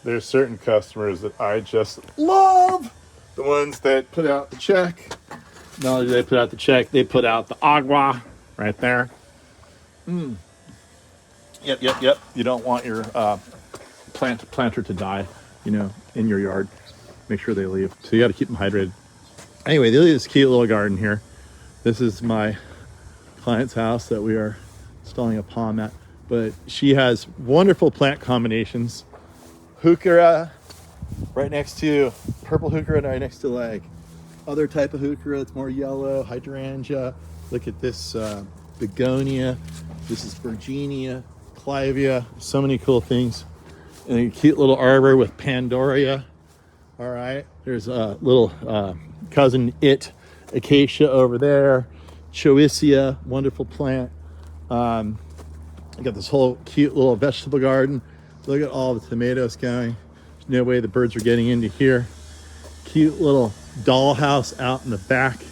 there's certain customers that I just love. The ones that put out the check. Not only do they put out the check, they put out the agua right there. Yep. You don't want your planter to die, in your yard. Make sure they leave. So you got to keep them hydrated. Anyway, they leave this cute little garden here. This is my client's house that we are installing a palm at. But she has wonderful plant combinations. Heuchera right next to purple heuchera, right next to like other type of heuchera. It's more yellow. Hydrangea. Look at this begonia. This is Virginia, Clivia. So many cool things. And a cute little arbor with Pandoria. All right. There's a little cousin acacia over there. Choicea, wonderful plant. I got this whole cute little vegetable garden. Look at all the tomatoes going. There's no way the birds are getting into here. Cute little dollhouse out in the back.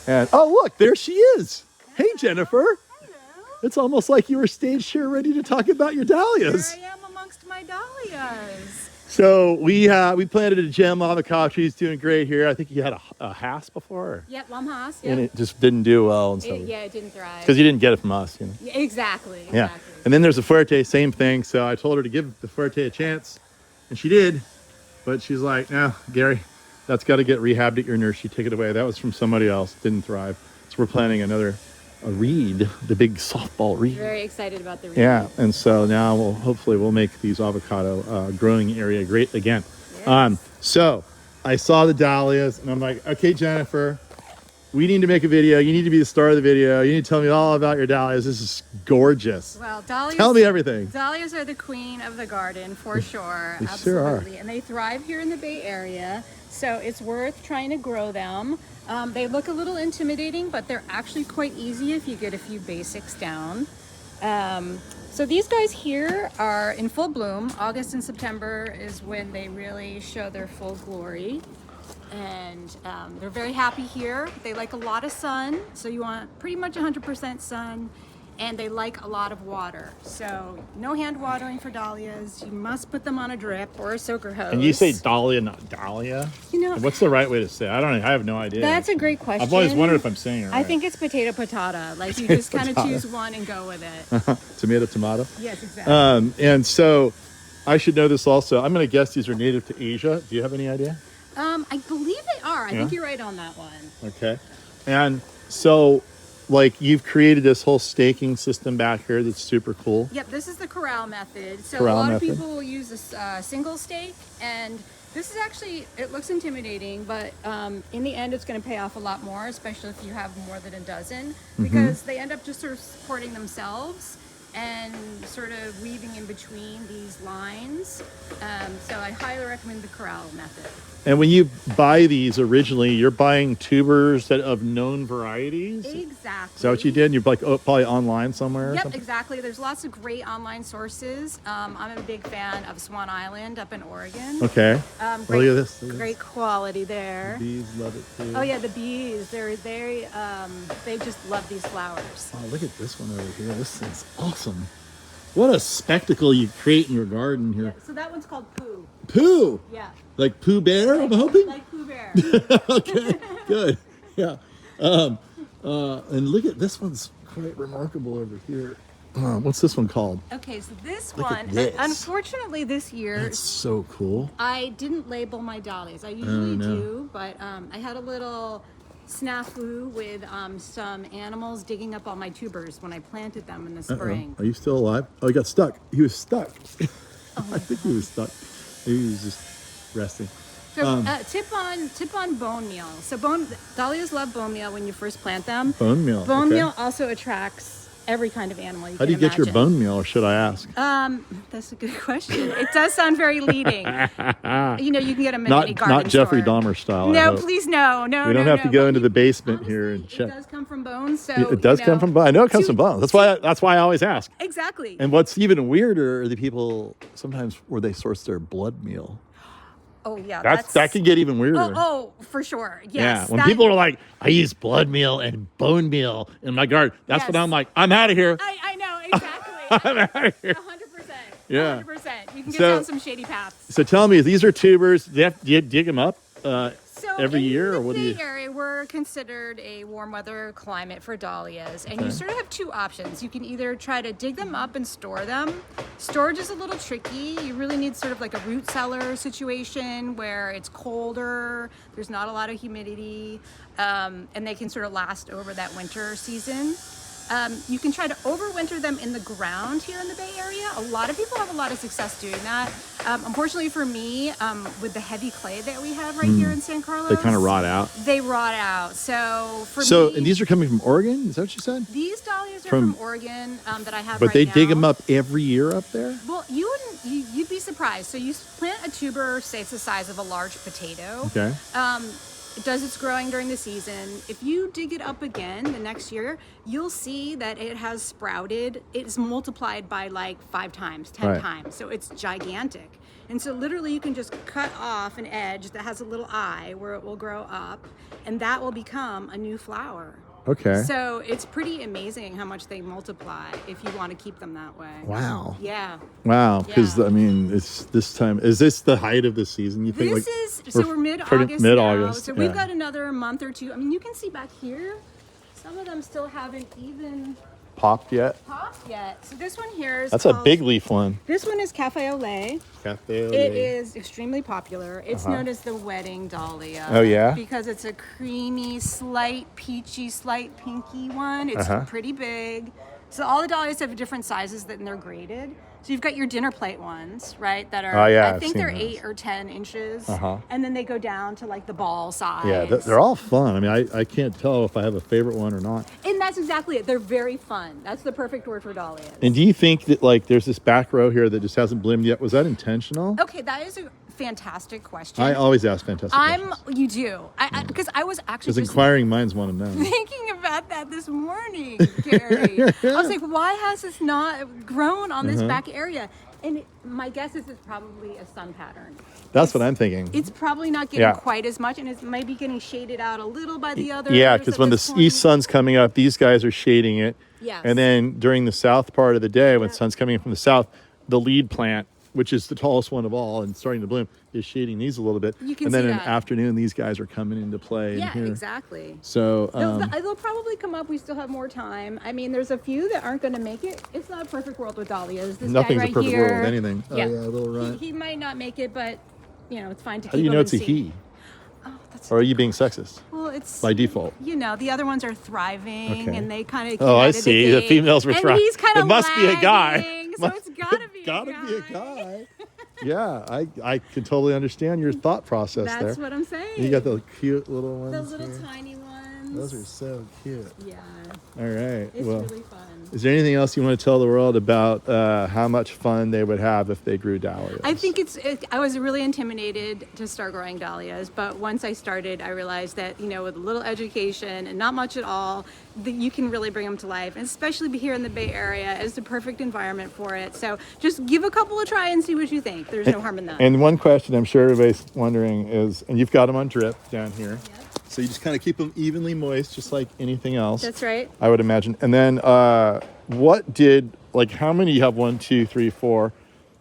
And oh, look, there she is. Hey, Jennifer. Hello. It's almost like you were staged here ready to talk about your dahlias. Here I am amongst my dahlias. So we planted a gem avocado tree. It's doing great here. I think you had a Hass before. Or? Yep, Haas. And it just didn't do well. And so it didn't thrive. because you didn't get it from us. Yeah, exactly. Yeah. And then there's the Fuerte, same thing. So I told her to give the Fuerte a chance. And she did. But she's like, no, Gary, that's got to get rehabbed at your nursery. Take it away. That was from somebody else. Didn't thrive. So we're planting a reed, the big softball reed. Very excited about the reed. Yeah. And so now hopefully we'll make these avocado growing area great again. Yes. So I saw the dahlias and I'm like, okay, Jennifer, we need to make a video. You need to be the star of the video. You need to tell me all about your dahlias. This is gorgeous. Well, dahlias. Tell me everything. Dahlias are the queen of the garden for sure. They Absolutely. sure are. And they thrive here in the Bay Area. So it's worth trying to grow them. They look a little intimidating, but they're actually quite easy if you get a few basics down. So these guys here are in full bloom. August and September is when they really show their full glory. And they're very happy here. They like a lot of sun, so you want pretty much 100% sun. And they like a lot of water. So no hand watering for dahlias. You must put them on a drip or a soaker hose. And you say Dahlia, not Dahlia? What's the right way to say it? I have no idea. That's a great question. I've always wondered if I'm saying it right. I think it's potato patata. Like you just kind of choose one and go with it. Tomato. Yes, exactly. And so I should know this also. I'm going to guess these are native to Asia. Do you have any idea? I believe they are. I think you're right on that one. Okay. And so like you've created this whole staking system back here that's super cool. Yep, this is the corral method. So Corral a lot method. of people will use this single stake, and this is actually, it looks intimidating, but in the end it's going to pay off a lot more, especially if you have more than a dozen, because they end up just sort of supporting themselves and sort of weaving in between these lines. So I highly recommend the corral method. And when you buy these originally, you're buying tubers of known varieties? Exactly. Is that what you did? You're like probably online somewhere or Yep, something? exactly. There's lots of great online sources. I'm a big fan of Swan Island up in Oregon. Okay. Great, Look at this. Great quality there. Bees love it too. Oh yeah, the bees. They just love these flowers. Oh, look at this one over here. This thing's awesome. What a spectacle you create in your garden here. Yeah, so that one's called Pooh. Pooh! Yeah. Like Pooh Bear, I'm hoping? Like Pooh Bear. Okay, good. Yeah. And look at this one's quite remarkable over here. What's this one called? Okay, so this Look one, at this. unfortunately this year, It's so cool. I didn't label my dahlias. I usually do, but I had a little snafu with some animals digging up all my tubers when I planted them in the spring. Are you still alive? Oh, he got stuck. He was stuck. I think he was stuck. Maybe he was just resting. So tip on bone meal. So dahlias love bone meal when you first plant them. Bone meal. Bone okay. meal also attracts every kind of animal you How do you get your bone meal, or should I ask? That's a good question. It does sound very leading. You can get them in any garden Not Jeffrey store. Dahmer style. No, please, no. We don't have to go into the basement here and check. It does come from bones, so It does come from bones. I know it comes from bones. That's why I always ask. Exactly. And what's even weirder are the people sometimes where they source their blood meal. Oh yeah, that can get even weirder. Oh, for sure. Yes. Yeah, when people are like, I use blood meal and bone meal in my garden. That's Yes. when I'm like, I'm out of here. I know exactly. I'm out of here. 100%. Yeah. 100%. You can get So- down some shady paths. So tell me, these are tubers. Do you dig them up So every in year, the or what do Bay you? Area, we're considered a warm weather climate for dahlias, and Okay. you sort of have two options. You can either try to dig them up and store them. Storage is a little tricky. You really need sort of like a root cellar situation where it's colder, there's not a lot of humidity, and they can sort of last over that winter season. You can try to overwinter them in the ground here in the Bay Area. A lot of people have a lot of success doing that. Unfortunately for me, with the heavy clay that we have right here in San Carlos, They kind of rot out. They rot out. So for So, me, and these are coming from Oregon? Is that what you said? these dahlias are from- from Oregon that I have But right they now. dig them up every year up there? Well, you'd be surprised. So you plant a tuber, say it's the size of a large potato. Okay. It does its growing during the season. If you dig it up again the next year, you'll see that it has sprouted. It's multiplied by like 5 times, 10 Right. times. So it's gigantic. And so literally you can just cut off an edge that has a little eye where it will grow up, and that will become a new flower. Okay. So it's pretty amazing how much they multiply if you want to keep them that way. Wow. Yeah. Wow. Because, Yeah. I mean, it's this time. Is this the height of the season, you think? This like, is, so we're mid-August mid-August, now. So yeah. we've got another month or two. I mean, you can see back here, some of them still haven't even popped yet? popped yet. So this one here is That's a called- big leaf one. This one is Cafe au lait. Cafe au It lait. is extremely popular. It's known as the wedding dahlia. Oh, yeah? Because it's a creamy, slight peachy, slight pinky one. It's pretty big. So all the dahlias have different sizes and they're graded. So you've got your dinner plate ones, right? That are, Oh, yeah, I I've think seen they're those. 8 or 10 inches. Uh-huh. And then they go down to like the ball size. Yeah, they're all fun. I mean, I can't tell if I have a favorite one or not. And that's exactly it. They're very fun. That's the perfect word for dahlias. And do you think that, like, there's this back row here that just hasn't bloomed yet? Was that intentional? Okay, that is a fantastic question. I always ask fantastic questions. You do. Because I was actually Because just inquiring minds want to know. thinking about that this morning, Gary. I was like, why has this not grown on this back area? And my guess is it's probably a sun pattern. That's what I'm thinking. It's probably not getting Yeah. quite as much, and it's maybe getting shaded out a little by the others. Yeah, because when the east sun's coming up, these guys are shading it. Yes. And then during the south part of the day, when Yeah. sun's coming in from the south, the lead plant, which is the tallest one of all and starting to bloom, is shading these a little bit. You can and then see in that. the afternoon, these guys are coming into play. Yeah, in here. exactly. So, They'll probably come up. We still have more time. I mean, there's a few that aren't going to make it. It's not a perfect world with dahlias. This nothing's guy right a perfect here, world with anything. Yeah, Oh, yeah, a little runt. he might not make it, but it's fine to How keep do you him know and it's a see. he? Oh, that's Or are you being sexist? well, it's By default. the other ones are thriving, Okay. and they kind of. Oh, I see. The females were and thriving. he's kind It of must be a guy. lagging, So it's gotta be. Be a guy. Yeah, I can totally understand your thought process there. That's what I'm saying. You got the cute little ones. Those little here. tiny ones. Those are so cute. Yeah, All right. it's Well, really fun. is there anything else you want to tell the world about how much fun they would have if they grew dahlias? I think I was really intimidated to start growing dahlias, but once I started, I realized that, with a little education and not much at all, that you can really bring them to life. And especially here in the Bay Area is the perfect environment for it. So just give a couple a try and see what you think. There's no harm in that. And one question I'm sure everybody's wondering is, and you've got them on drip down here. Yep. So you just kind of keep them evenly moist, just like anything else. That's right. I would imagine. And then how many you have? 1, 2, 3, 4.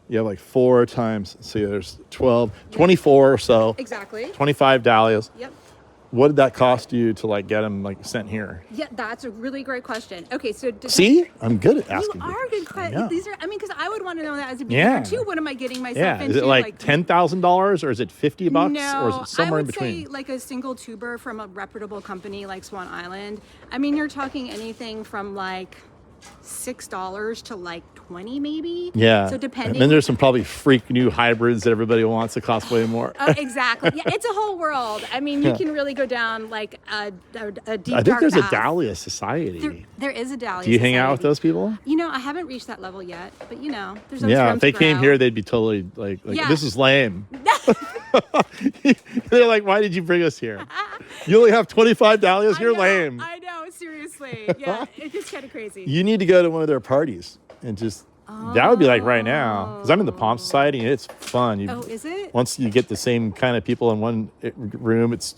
You have like 4 times. So there's 12, 24 or so. Exactly. 25 dahlias. Yep. What did that cost you to get them sent here? Yeah, that's a really great question. Okay, so See, I'm good at you asking. are good I question. know. These are, because I would want to know that as a beginner Yeah. too. What am I getting myself Yeah, into? is it like $10,000 or is it $50 No, or is it somewhere I in would between? say like a single tuber from a reputable company like Swan Island. I mean, you're talking anything from like $6 to like 20 maybe. Yeah. So depending. And then there's some probably freak new hybrids that everybody wants that cost way more. Exactly. Yeah, it's a whole world. I mean, you can really go down like a deep I think dark there's path. a Dahlia society. There is a Dahlia. Do you hang out with Society. those people? I haven't reached that level yet, but there's always Yeah, room if they to came grow. here, they'd be totally like Yeah. this is lame. They're like, why did you bring us here? You only have 25 dahlias. You're lame. I know, seriously. Yeah, it gets kind of crazy. You need to go to one of their parties and just. That would be like right now, because I'm in the Palm Society and it's fun. Oh, is it? Once you get the same kind of people in one room, it's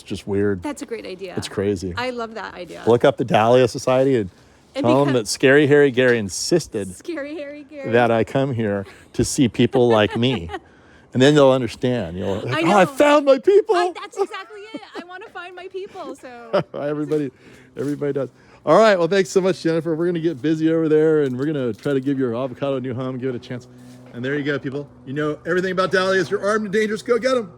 just weird. That's a great idea. It's crazy. I love that idea. Look up the Dahlia Society and Tell them that Scary Harry Gary insisted Scary Harry Gary. that I come here to see people like me. And then they'll understand. You'll like, I oh, know. I found my people. That's exactly it. I want to find my people. So everybody does. All right. Well, thanks so much, Jennifer. We're going to get busy over there, and we're going to try to give your avocado a new home, give it a chance. And there you go, people. You know everything about dahlias. You're armed and dangerous. Go get them.